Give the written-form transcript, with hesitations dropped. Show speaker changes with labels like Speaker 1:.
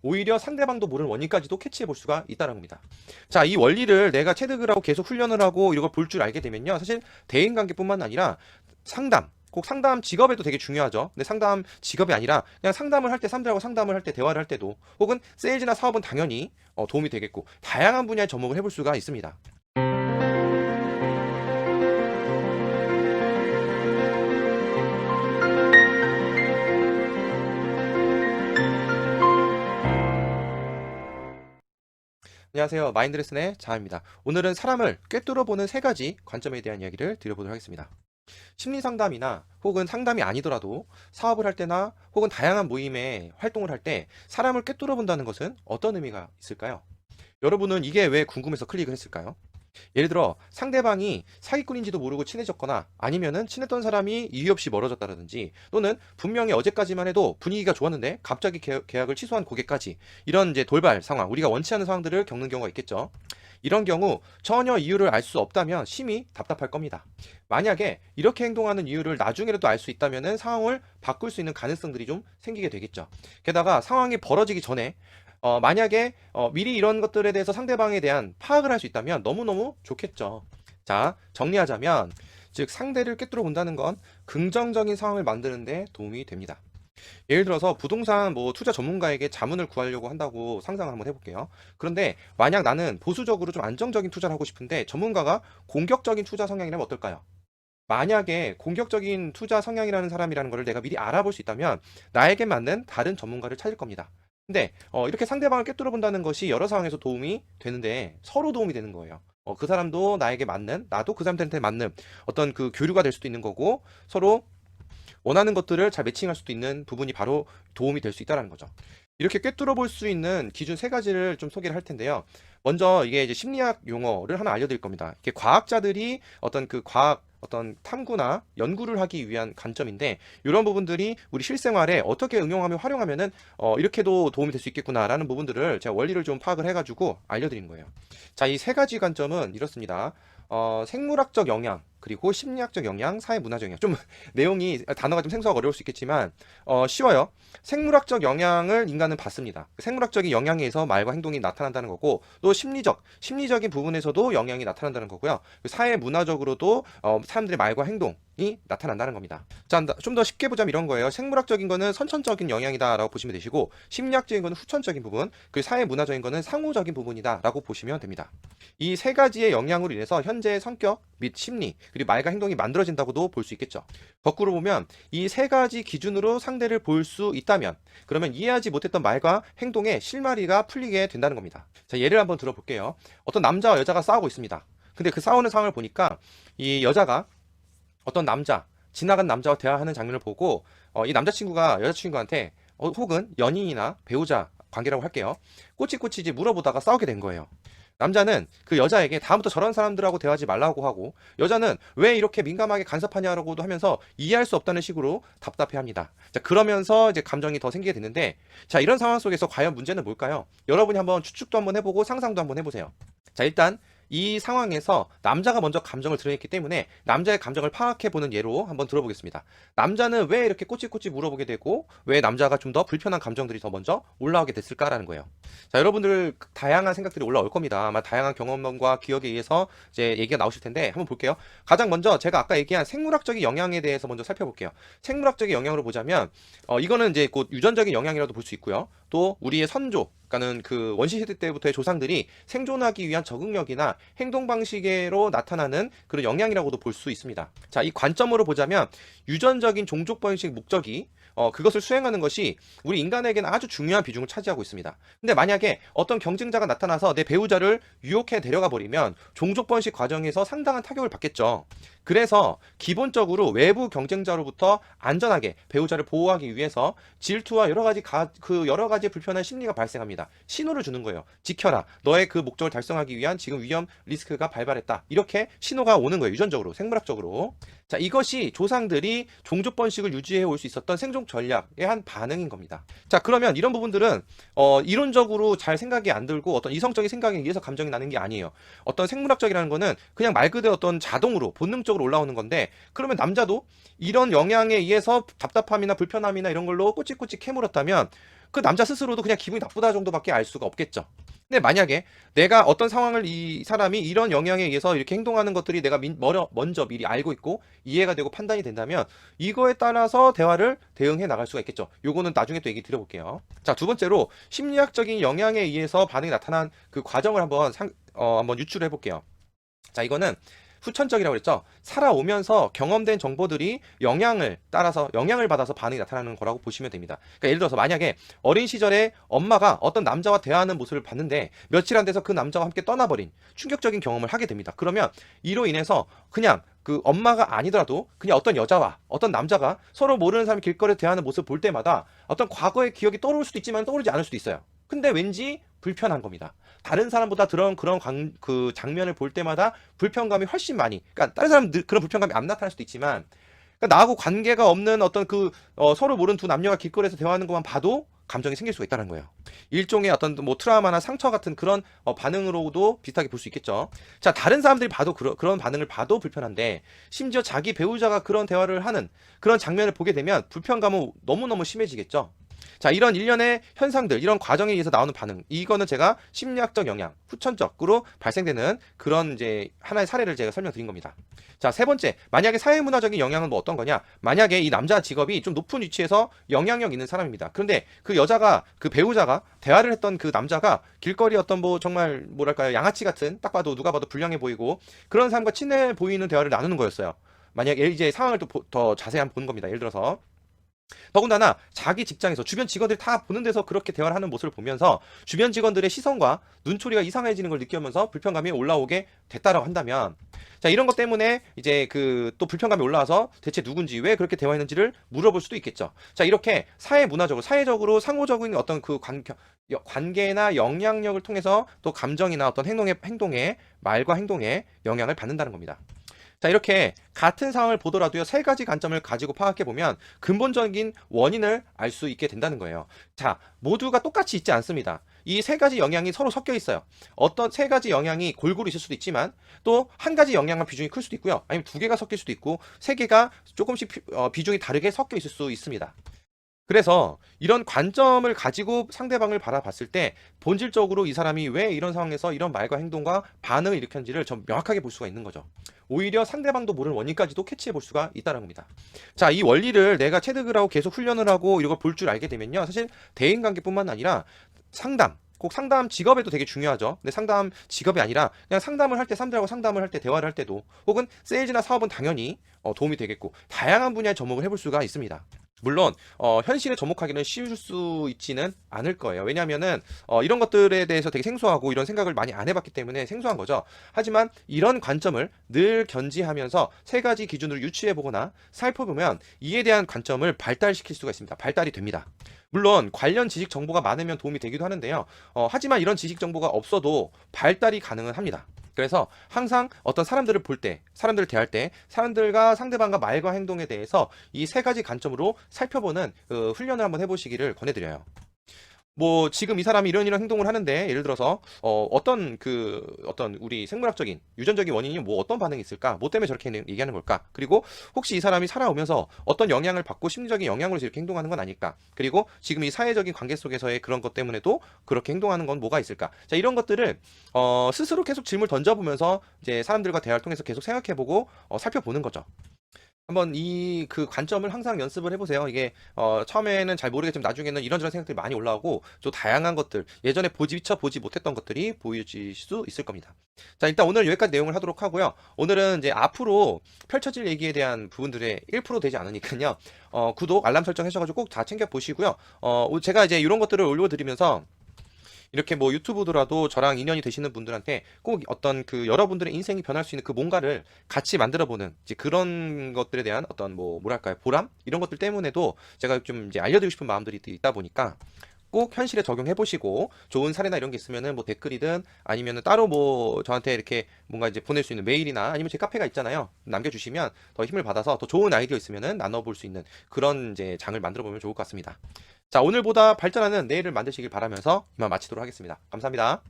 Speaker 1: 오히려 상대방도 모르는 원인까지도 캐치해 볼 수가 있다는 겁니다. 자, 이 원리를 내가 체득을 하고 계속 훈련을 하고 이걸 볼 줄 알게 되면요. 사실 대인관계뿐만 아니라 상담, 꼭 상담 직업에도 되게 중요하죠. 근데 상담 직업이 아니라 그냥 상담을 할 때, 사람들하고 상담을 할 때, 대화를 할 때도, 혹은 세일즈나 사업은 당연히 도움이 되겠고, 다양한 분야의 접목을 해볼 수가 있습니다. 안녕하세요. 마인드레슨의 자아입니다. 오늘은 사람을 꿰뚫어보는 세 가지 관점에 대한 이야기를 드려보도록 하겠습니다. 심리 상담이나 혹은 상담이 아니더라도 사업을 할 때나 혹은 다양한 모임에 활동을 할 때 사람을 꿰뚫어 본다는 것은 어떤 의미가 있을까요? 여러분은 이게 왜 궁금해서 클릭을 했을까요? 예를 들어 상대방이 사기꾼인지도 모르고 친해졌거나, 아니면은 친했던 사람이 이유 없이 멀어졌다든지, 또는 분명히 어제까지만 해도 분위기가 좋았는데 갑자기 계약을 취소한 고객까지, 이런 이제 돌발 상황, 우리가 원치 않는 상황들을 겪는 경우가 있겠죠. 이런 경우 전혀 이유를 알 수 없다면 심히 답답할 겁니다. 만약에 이렇게 행동하는 이유를 나중에라도 알 수 있다면 상황을 바꿀 수 있는 가능성들이 좀 생기게 되겠죠. 게다가 상황이 벌어지기 전에 만약에 미리 이런 것들에 대해서 상대방에 대한 파악을 할 수 있다면 너무너무 좋겠죠. 자, 정리하자면, 즉 상대를 꿰뚫어 본다는 건 긍정적인 상황을 만드는 데 도움이 됩니다. 예를 들어서 부동산 투자 전문가에게 자문을 구하려고 한다고 상상을 한번 해볼게요. 그런데 만약 나는 보수적으로 좀 안정적인 투자를 하고 싶은데 전문가가 공격적인 투자 성향이라면 어떨까요? 만약에 공격적인 투자 성향이라는 사람이라는 것을 내가 미리 알아볼 수 있다면 나에게 맞는 다른 전문가를 찾을 겁니다. 근데 이렇게 상대방을 꿰뚫어 본다는 것이 여러 상황에서 도움이 되는데, 서로 도움이 되는 거예요. 그 사람도 나에게 맞는, 나도 그 사람한테 맞는 어떤 그 교류가 될 수도 있는 거고, 서로 원하는 것들을 잘 매칭할 수도 있는 부분이 바로 도움이 될 수 있다는 거죠. 이렇게 꿰뚫어 볼 수 있는 기준 세 가지를 좀 소개를 할 텐데요. 먼저 이게 이제 심리학 용어를 하나 알려드릴 겁니다. 이게 과학자들이 어떤 그 과학 어떤 탐구나 연구를 하기 위한 관점인데, 이런 부분들이 우리 실생활에 어떻게 응용하며 활용하면은 이렇게도 도움이 될 수 있겠구나라는 부분들을 제가 원리를 좀 파악을 해가지고 알려드린 거예요. 자, 이 세 가지 관점은 이렇습니다. 생물학적 영향, 그리고 심리학적 영향, 사회문화적 영향. 좀 내용이, 단어가 좀 생소하고 어려울 수 있겠지만 쉬워요. 생물학적 영향을 인간은 받습니다. 생물학적인 영향에 의해서 말과 행동이 나타난다는 거고, 또 심리적인 부분에서도 영향이 나타난다는 거고요. 사회문화적으로도 사람들의 말과 행동이 나타난다는 겁니다. 자, 좀 더 쉽게 보자면 이런 거예요. 생물학적인 거는 선천적인 영향이다라고 보시면 되시고, 심리학적인 거는 후천적인 부분, 그리고 사회문화적인 거는 상호적인 부분이다라고 보시면 됩니다. 이 세 가지의 영향으로 인해서 현재의 성격 및 심리, 그리고 말과 행동이 만들어진다고도 볼 수 있겠죠. 거꾸로 보면 이 세 가지 기준으로 상대를 볼 수 있다면, 그러면 이해하지 못했던 말과 행동의 실마리가 풀리게 된다는 겁니다. 자, 예를 한번 들어볼게요. 어떤 남자와 여자가 싸우고 있습니다. 근데 그 싸우는 상황을 보니까 이 여자가 어떤 지나간 남자와 대화하는 장면을 보고 이 남자친구가 여자친구한테 혹은 연인이나 배우자 관계라고 할게요. 꼬치꼬치 물어보다가 싸우게 된 거예요. 남자는 그 여자에게 다음부터 저런 사람들하고 대화하지 말라고 하고, 여자는 왜 이렇게 민감하게 간섭하냐라고도 하면서 이해할 수 없다는 식으로 답답해합니다. 자, 그러면서 이제 감정이 더 생기게 되는데, 자, 이런 상황 속에서 과연 문제는 뭘까요? 여러분이 한번 추측도 한번 해보고 상상도 한번 해보세요. 자, 일단 이 상황에서 남자가 먼저 감정을 드러냈기 때문에 남자의 감정을 파악해보는 예로 한번 들어보겠습니다. 남자는 왜 이렇게 꼬치꼬치 물어보게 되고, 왜 남자가 좀 더 불편한 감정들이 더 먼저 올라오게 됐을까라는 거예요. 자, 여러분들 다양한 생각들이 올라올 겁니다. 아마 다양한 경험과 기억에 의해서 이제 얘기가 나오실 텐데 한번 볼게요. 가장 먼저 제가 아까 얘기한 생물학적인 영향에 대해서 먼저 살펴볼게요. 생물학적인 영향으로 보자면 이거는 이제 곧 유전적인 영향이라도 볼 수 있고요. 또 우리의 선조, 그러니까는 그 원시시대 때부터의 조상들이 생존하기 위한 적응력이나 행동 방식으로 나타나는 그런 영향이라고도 볼 수 있습니다. 자, 이 관점으로 보자면 유전적인 종족 번식 목적이 그것을 수행하는 것이 우리 인간에게는 아주 중요한 비중을 차지하고 있습니다. 근데 만약에 어떤 경쟁자가 나타나서 내 배우자를 유혹해 데려가 버리면 종족 번식 과정에서 상당한 타격을 받겠죠. 그래서 기본적으로 외부 경쟁자로부터 안전하게 배우자를 보호하기 위해서 질투와 여러 가지 불편한 심리가 발생합니다. 신호를 주는 거예요. 지켜라. 너의 그 목적을 달성하기 위한 지금 위험 리스크가 발발했다. 이렇게 신호가 오는 거예요. 유전적으로, 생물학적으로. 자, 이것이 조상들이 종족 번식을 유지해 올 수 있었던 생존 전략의 한 반응인 겁니다. 자, 그러면 이런 부분들은 이론적으로 잘 생각이 안 들고 어떤 이성적인 생각에 의해서 감정이 나는 게 아니에요. 어떤 생물학적이라는 거는 그냥 말 그대로 어떤 자동으로 본능적으로 올라오는 건데, 그러면 남자도 이런 영향에 의해서 답답함이나 불편함이나 이런 걸로 꼬치꼬치 캐물었다면 그 남자 스스로도 그냥 기분이 나쁘다 정도밖에 알 수가 없겠죠. 근데 만약에 내가 어떤 상황을 이 사람이 이런 영향에 의해서 이렇게 행동하는 것들이 내가 먼저 미리 알고 있고 이해가 되고 판단이 된다면 이거에 따라서 대화를 대응해 나갈 수가 있겠죠. 요거는 나중에 또 얘기 드려볼게요. 자, 두 번째로 심리학적인 영향에 의해서 반응이 나타난 그 과정을 한번 유추를 해볼게요. 자, 이거는 후천적이라고 그랬죠. 살아오면서 경험된 정보들이 영향을 받아서 반응이 나타나는 거라고 보시면 됩니다. 그러니까 예를 들어서 만약에 어린 시절에 엄마가 어떤 남자와 대화하는 모습을 봤는데 며칠 안 돼서 그 남자와 함께 떠나버린 충격적인 경험을 하게 됩니다. 그러면 이로 인해서 그냥 그 엄마가 아니더라도 그냥 어떤 여자와 어떤 남자가 서로 모르는 사람이 길거리에 대하는 모습을 볼 때마다 어떤 과거의 기억이 떠오를 수도 있지만 떠오르지 않을 수도 있어요. 근데 왠지 불편한 겁니다. 다른 사람보다 그 장면을 볼 때마다 불편감이 훨씬 많이, 그러니까 다른 사람은 그런 불편감이 안 나타날 수도 있지만, 그러니까 나하고 관계가 없는 어떤 서로 모르는 두 남녀가 길거리에서 대화하는 것만 봐도 감정이 생길 수가 있다는 거예요. 일종의 어떤 뭐 트라우마나 상처 같은 그런 반응으로도 비슷하게 볼 수 있겠죠. 자, 다른 사람들이 봐도 그런 반응을 봐도 불편한데 심지어 자기 배우자가 그런 대화를 하는 그런 장면을 보게 되면 불편감은 너무너무 심해지겠죠. 자, 이런 일련의 현상들, 이런 과정에 의해서 나오는 반응, 이거는 제가 심리학적 영향, 후천적으로 발생되는 그런 이제 하나의 사례를 제가 설명드린 겁니다. 자, 세 번째, 만약에 사회문화적인 영향은 뭐 어떤 거냐? 만약에 이 남자 직업이 좀 높은 위치에서 영향력 있는 사람입니다. 그런데 그 배우자가 대화를 했던 그 남자가 길거리 어떤 뭐 정말 뭐랄까요, 양아치 같은, 딱 봐도 누가 봐도 불량해 보이고 그런 사람과 친해 보이는 대화를 나누는 거였어요. 만약에 이제 상황을 또 더 자세히 한번 보는 겁니다. 예를 들어서 더군다나 자기 직장에서 주변 직원들이 다 보는 데서 그렇게 대화를 하는 모습을 보면서 주변 직원들의 시선과 눈초리가 이상해지는 걸 느끼면서 불편감이 올라오게 됐다라고 한다면, 자, 이런 것 때문에 이제 또 불편감이 올라와서 대체 누군지 왜 그렇게 대화했는지를 물어볼 수도 있겠죠. 자, 이렇게 사회적으로 상호적인 어떤 관계나 영향력을 통해서 또 감정이나 어떤 행동에 말과 행동에 영향을 받는다는 겁니다. 자, 이렇게 같은 상황을 보더라도요, 세 가지 관점을 가지고 파악해 보면 근본적인 원인을 알 수 있게 된다는 거예요. 자, 모두가 똑같이 있지 않습니다. 이 세 가지 영향이 서로 섞여 있어요. 어떤 세 가지 영향이 골고루 있을 수도 있지만 또 한 가지 영향만 비중이 클 수도 있고요. 아니면 두 개가 섞일 수도 있고 세 개가 조금씩 비중이 다르게 섞여 있을 수 있습니다. 그래서 이런 관점을 가지고 상대방을 바라봤을 때 본질적으로 이 사람이 왜 이런 상황에서 이런 말과 행동과 반응을 일으켰는지를 좀 명확하게 볼 수가 있는 거죠. 오히려 상대방도 모르는 원인까지도 캐치해 볼 수가 있다는 겁니다. 자, 이 원리를 내가 체득을 하고 계속 훈련을 하고 이걸 볼 줄 알게 되면요, 사실 대인관계뿐만 아니라 꼭 상담 직업에도 되게 중요하죠. 근데 상담 직업이 아니라 그냥 상담을 할 때, 사람들하고 상담을 할 때, 대화를 할 때도, 혹은 세일즈나 사업은 당연히 도움이 되겠고 다양한 분야의 접목을 해볼 수가 있습니다. 물론 현실에 접목하기는 쉬울 수 있지는 않을 거예요. 왜냐하면은 이런 것들에 대해서 되게 생소하고 이런 생각을 많이 안 해봤기 때문에 생소한 거죠. 하지만 이런 관점을 늘 견지하면서 세 가지 기준으로 유추해보거나 살펴보면 이에 대한 관점을 발달시킬 수가 있습니다. 발달이 됩니다. 물론 관련 지식 정보가 많으면 도움이 되기도 하는데요. 하지만 이런 지식 정보가 없어도 발달이 가능은 합니다. 그래서 항상 어떤 사람들을 볼 때, 사람들을 대할 때, 사람들과 상대방과 말과 행동에 대해서 이 세 가지 관점으로 살펴보는 훈련을 한번 해보시기를 권해드려요. 뭐 지금 이 사람이 이런 행동을 하는데 예를 들어서 어떤 우리 생물학적인 유전적인 원인이 뭐 어떤 반응이 있을까? 뭐 때문에 저렇게 얘기하는 걸까? 그리고 혹시 이 사람이 살아오면서 어떤 영향을 받고 심리적인 영향으로 이렇게 행동하는 건 아닐까? 그리고 지금 이 사회적인 관계 속에서의 그런 것 때문에도 그렇게 행동하는 건 뭐가 있을까? 자, 이런 것들을 스스로 계속 질문을 던져보면서 이제 사람들과 대화를 통해서 계속 생각해보고 살펴보는 거죠. 한번 그 관점을 항상 연습을 해보세요. 이게 처음에는 잘 모르겠지만 나중에는 이런저런 생각들이 많이 올라오고 좀 다양한 것들, 예전에 미처 보지 못했던 것들이 보여질 수 있을 겁니다. 자, 일단 오늘 여기까지 내용을 하도록 하고요. 오늘은 이제 앞으로 펼쳐질 얘기에 대한 부분들의 1% 되지 않으니까요. 구독, 알람 설정 하셔가지고 꼭 다 챙겨 보시고요. 제가 이제 이런 것들을 올려드리면서 이렇게 뭐 유튜브더라도 저랑 인연이 되시는 분들한테 꼭 어떤 여러분들의 인생이 변할 수 있는 그 뭔가를 같이 만들어보는 이제 그런 것들에 대한 어떤 뭐랄까요, 보람? 이런 것들 때문에도 제가 좀 이제 알려드리고 싶은 마음들이 있다 보니까 꼭 현실에 적용해 보시고 좋은 사례나 이런 게 있으면은 뭐 댓글이든 아니면은 따로 뭐 저한테 이렇게 뭔가 이제 보낼 수 있는 메일이나 아니면 제 카페가 있잖아요. 남겨주시면 더 힘을 받아서 더 좋은 아이디어 있으면은 나눠볼 수 있는 그런 이제 장을 만들어 보면 좋을 것 같습니다. 자, 오늘보다 발전하는 내일을 만드시길 바라면서 이만 마치도록 하겠습니다. 감사합니다.